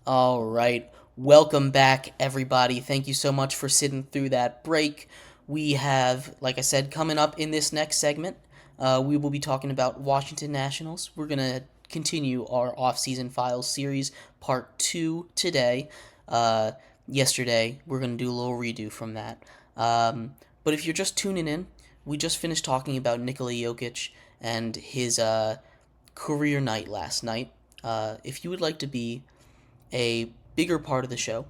All right. Welcome back, everybody. Thank you so much for sitting through that break. We have, like I said, coming up in this next segment, we will be talking about Washington Nationals. We're going to continue our Offseason Files series, part 2 today. Yesterday, we're going to do a little redo from that. But if you're just tuning in, we just finished talking about Nikola Jokic and his career night last night. If you would like to be a bigger part of the show,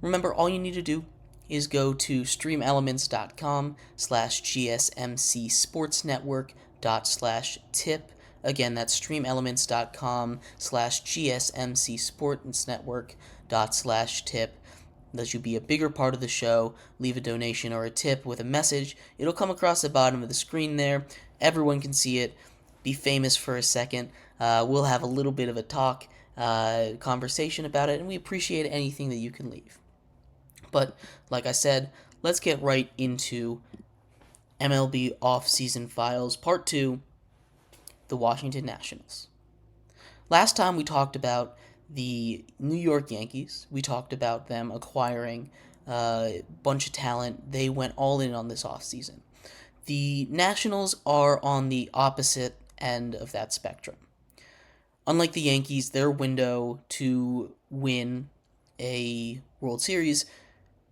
remember all you need to do is go to streamelements.com/GSMC Sports Network /tip. Again, that's streamelements.com/GSMC Sports Network /tip. Let you be a bigger part of the show. Leave a donation or a tip with a message. It'll come across the bottom of the screen there. Everyone can see it. Be famous for a second. We'll have a little bit of a talk, conversation about it, and we appreciate anything that you can leave. But like I said, let's get right into MLB Offseason Files Part 2, the Washington Nationals. Last time we talked about the New York Yankees. We talked about them acquiring a bunch of talent. They went all in on this offseason. The Nationals are on the opposite end of that spectrum. Unlike the Yankees, their window to win a World Series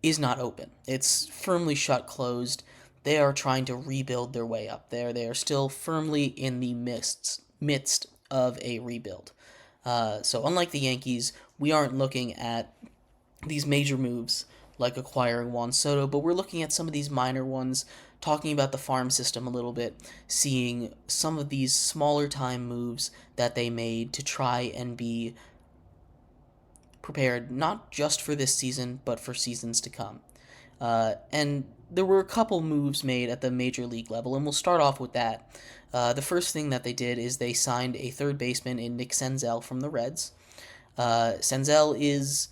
is not open. It's firmly closed. They are trying to rebuild their way up there. They are still firmly in the midst of a rebuild. So unlike the Yankees, we aren't looking at these major moves like acquiring Juan Soto, but we're looking at some of these minor ones, talking about the farm system a little bit, seeing some of these smaller time moves that they made to try and be prepared not just for this season, but for seasons to come. And there were a couple moves made at the major league level, and we'll start off with that. The first thing that they did is they signed a third baseman in Nick Senzel from the Reds. Senzel is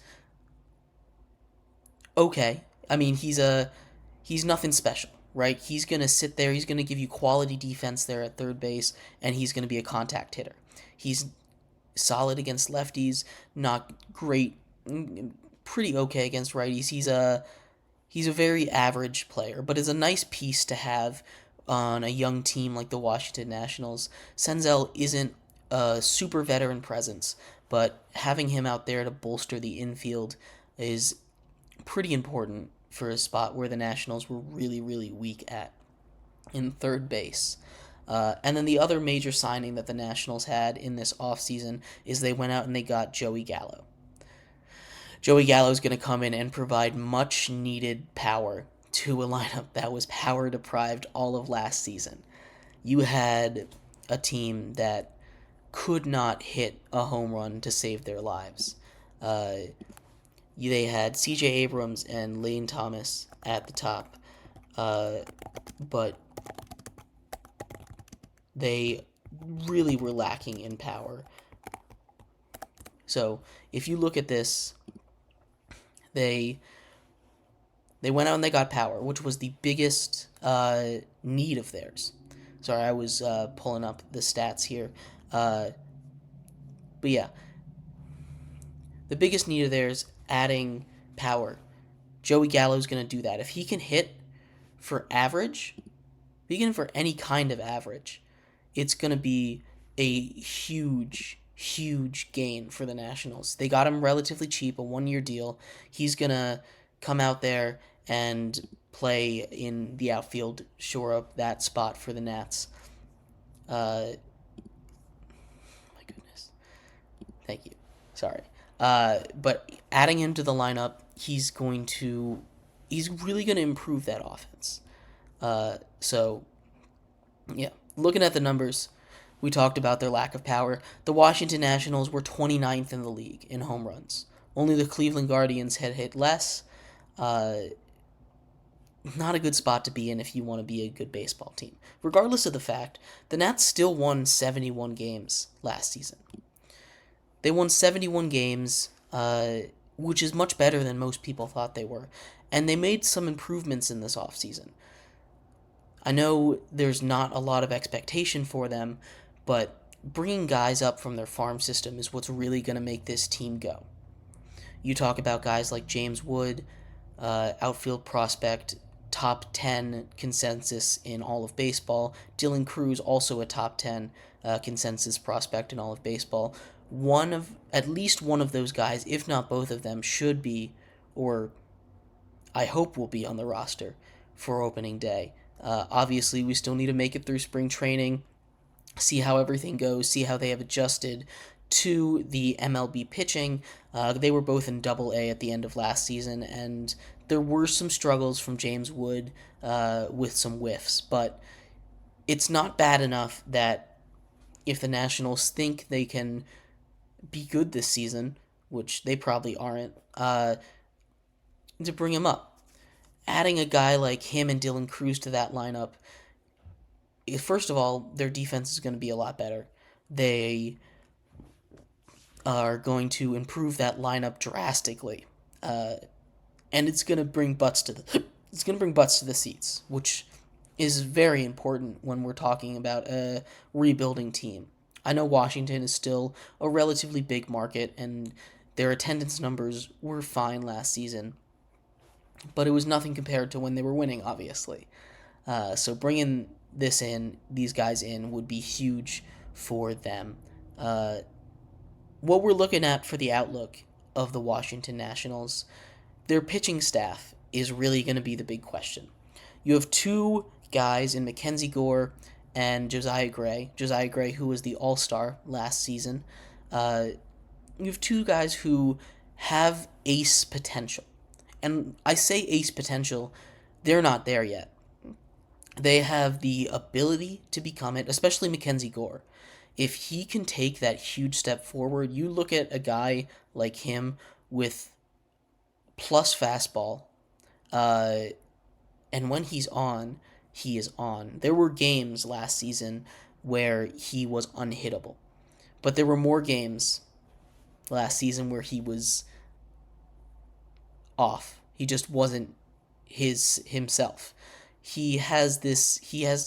okay. I mean, he's nothing special, right? He's going to sit there, he's going to give you quality defense there at third base, and he's going to be a contact hitter. He's solid against lefties, not great, pretty okay against righties. He's a very average player, but is a nice piece to have on a young team like the Washington Nationals. Senzel isn't a super veteran presence, but having him out there to bolster the infield is pretty important for a spot where the Nationals were really, really weak at in third base. And then the other major signing that the Nationals had in this offseason is they went out and they got Joey Gallo. Joey Gallo is going to come in and provide much needed power to a lineup that was power deprived all of last season. You had a team that could not hit a home run to save their lives. They had C.J. Abrams and Lane Thomas at the top, but they really were lacking in power. So if you look at this, they went out and they got power, which was the biggest need of theirs. Sorry, I was pulling up the stats here. But yeah, the biggest need of theirs, adding power. Joey Gallo's going to do that. If he can hit for average, if he can for any kind of average, it's going to be a huge, huge gain for the Nationals. They got him relatively cheap, a 1-year deal. He's going to come out there and play in the outfield, shore up that spot for the Nats. My goodness. Thank you. Sorry. But adding him to the lineup, he's really going to improve that offense. So, yeah. Looking at the numbers, we talked about their lack of power. The Washington Nationals were 29th in the league in home runs. Only the Cleveland Guardians had hit less. Not a good spot to be in if you want to be a good baseball team. Regardless of the fact, the Nats still won 71 games last season. They won 71 games, which is much better than most people thought they were. And they made some improvements in this offseason. I know there's not a lot of expectation for them, but bringing guys up from their farm system is what's really going to make this team go. You talk about guys like James Wood, outfield prospect, top 10 consensus in all of baseball. Dylan Cruz, also a top 10 consensus prospect in all of baseball. At least one of those guys, if not both of them, should be, or I hope will be, on the roster for opening day. Obviously, we still need to make it through spring training, see how everything goes, see how they have adjusted to the MLB pitching. They were both in Double-A at the end of last season, and there were some struggles from James Wood with some whiffs, but it's not bad enough that if the Nationals think they can be good this season, which they probably aren't, to bring him up. Adding a guy like him and Dylan Cruz to that lineup, first of all, their defense is going to be a lot better. They are going to improve that lineup drastically, and it's going to bring butts to the seats, which is very important when we're talking about a rebuilding team. I know Washington is still a relatively big market, and their attendance numbers were fine last season, but it was nothing compared to when they were winning, obviously. So bringing these guys in, would be huge for them. What we're looking at for the outlook of the Washington Nationals, their pitching staff is really going to be the big question. You have two guys in Mackenzie Gore and Josiah Gray. Josiah Gray, who was the All-Star last season. You have two guys who have ace potential. And I say ace potential, they're not there yet. They have the ability to become it, especially Mackenzie Gore. If he can take that huge step forward, you look at a guy like him with plus fastball, and when he's on, he is on. There were games last season where he was unhittable, but there were more games last season where he was off. He just wasn't himself. He has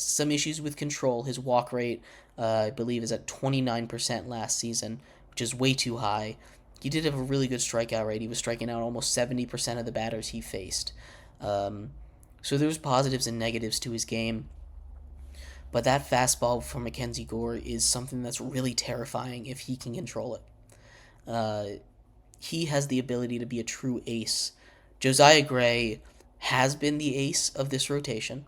some issues with control. His walk rate, I believe, is at 29% last season, which is way too high. He did have a really good strikeout rate. He was striking out almost 70% of the batters he faced. So there's positives and negatives to his game. But that fastball from Mackenzie Gore is something that's really terrifying if he can control it. He has the ability to be a true ace. Josiah Gray has been the ace of this rotation.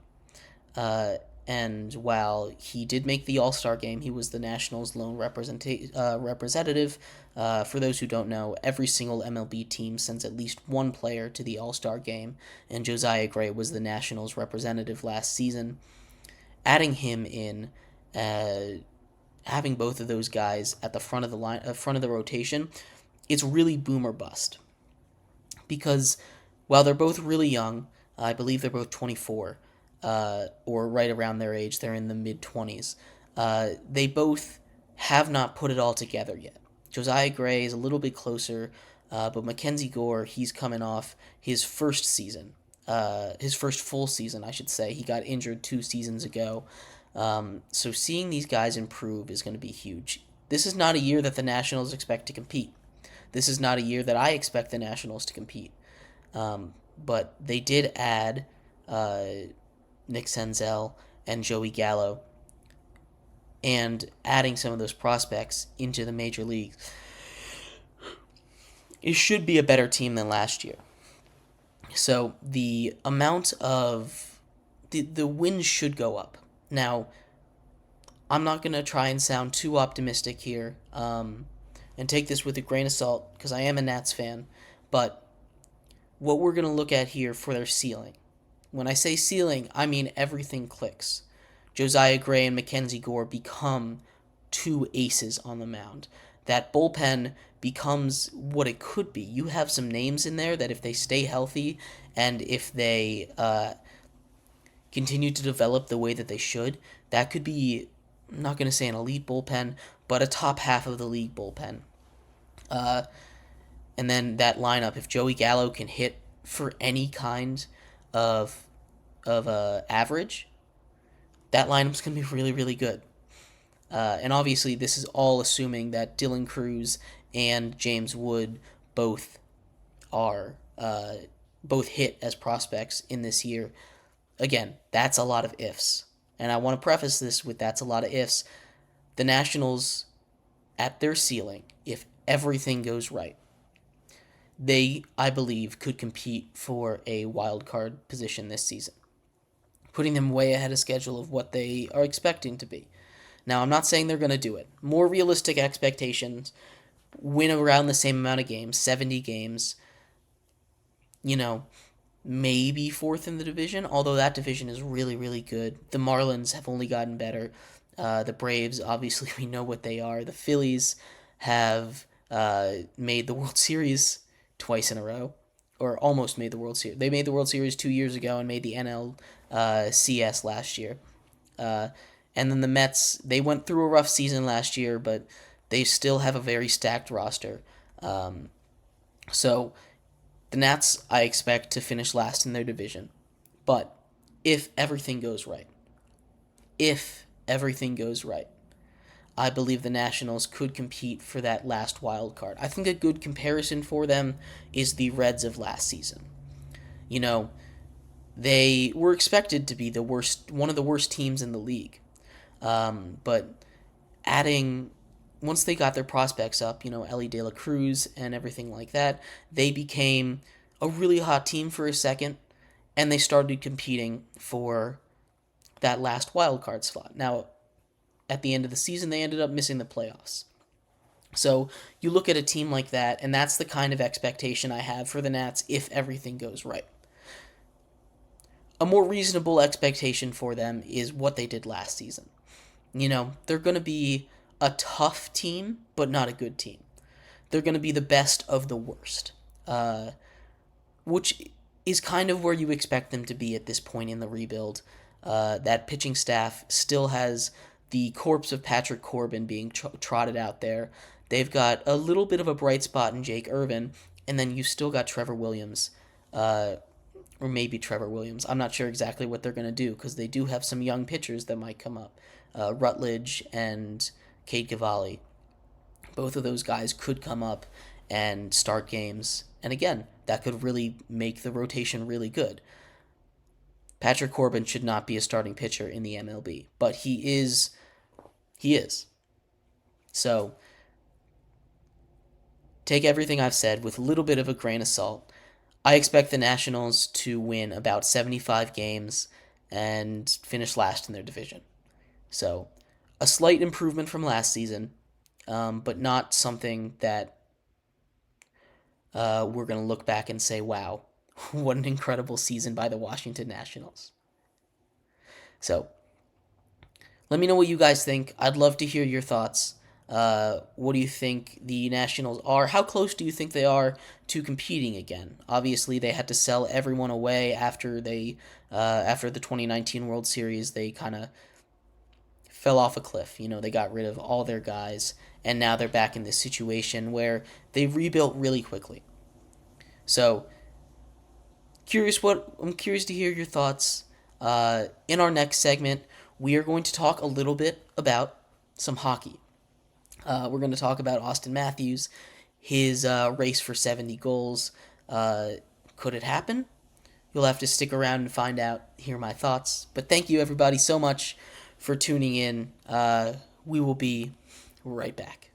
And while he did make the All-Star game, he was the Nationals' lone representative. For those who don't know, every single MLB team sends at least one player to the All-Star game, and Josiah Gray was the Nationals' representative last season. Adding him in, having both of those guys at the front of the rotation, it's really boom or bust. Because while they're both really young, I believe they're both 24. Or right around their age, they're in the mid-20s. They both have not put it all together yet. Josiah Gray is a little bit closer, but Mackenzie Gore, he's coming off his first season, his first full season, I should say. He got injured 2 seasons ago. So seeing these guys improve is going to be huge. This is not a year that the Nationals expect to compete. This is not a year that I expect the Nationals to compete. But they did add Nick Senzel and Joey Gallo, and adding some of those prospects into the major leagues, it should be a better team than last year. So the amount of the wins should go up. Now, I'm not going to try and sound too optimistic here, and take this with a grain of salt, because I am a Nats fan, but what we're going to look at here for their ceiling. When I say ceiling, I mean everything clicks. Josiah Gray and Mackenzie Gore become 2 aces on the mound. That bullpen becomes what it could be. You have some names in there that if they stay healthy and if they continue to develop the way that they should, that could be, I'm not going to say an elite bullpen, but a top half of the league bullpen. And then that lineup, if Joey Gallo can hit for any kind of average, that lineup's going to be really, really good. And obviously, this is all assuming that Dylan Cruz and James Wood both are both hit as prospects in this year. Again, that's a lot of ifs. And I want to preface this with that's a lot of ifs. The Nationals, at their ceiling, if everything goes right, they, I believe, could compete for a wild card position this season, putting them way ahead of schedule of what they are expecting to be. Now, I'm not saying they're going to do it. More realistic expectations, win around the same amount of games, 70 games, maybe fourth in the division, although that division is really, really good. The Marlins have only gotten better. The Braves, obviously, we know what they are. The Phillies have made the World Series twice in a row, or almost made the World Series. They made the World Series 2 years ago and made the NLCS last year. And then the Mets, they went through a rough season last year, but they still have a very stacked roster. So the Nats, I expect to finish last in their division. But if everything goes right, I believe the Nationals could compete for that last wild card. I think a good comparison for them is the Reds of last season. They were expected to be one of the worst teams in the league. But once they got their prospects up, Ellie De La Cruz and everything like that, they became a really hot team for a second, and they started competing for that last wild card slot. Now, at the end of the season, they ended up missing the playoffs. So you look at a team like that, and that's the kind of expectation I have for the Nats if everything goes right. A more reasonable expectation for them is what they did last season. They're going to be a tough team, but not a good team. They're going to be the best of the worst, which is kind of where you expect them to be at this point in the rebuild. That pitching staff still has the corpse of Patrick Corbin being trotted out there. They've got a little bit of a bright spot in Jake Irvin, and then you still got Trevor Williams, or maybe Trevor Williams. I'm not sure exactly what they're going to do because they do have some young pitchers that might come up. Rutledge and Cade Cavalli. Both of those guys could come up and start games. And again, that could really make the rotation really good. Patrick Corbin should not be a starting pitcher in the MLB, but he is. So, take everything I've said with a little bit of a grain of salt. I expect the Nationals to win about 75 games and finish last in their division. So, a slight improvement from last season, but not something that we're going to look back and say, wow, what an incredible season by the Washington Nationals. So, let me know what you guys think. I'd love to hear your thoughts. What do you think the Nationals are? How close do you think they are to competing again? Obviously, they had to sell everyone away after the 2019 World Series. They kind of fell off a cliff. They got rid of all their guys, and now they're back in this situation where they rebuilt really quickly. So, I'm curious to hear your thoughts. In our next segment, we are going to talk a little bit about some hockey. We're going to talk about Austin Matthews, his race for 70 goals. Could it happen? You'll have to stick around and find out, hear my thoughts. But thank you, everybody, so much for tuning in. We will be right back.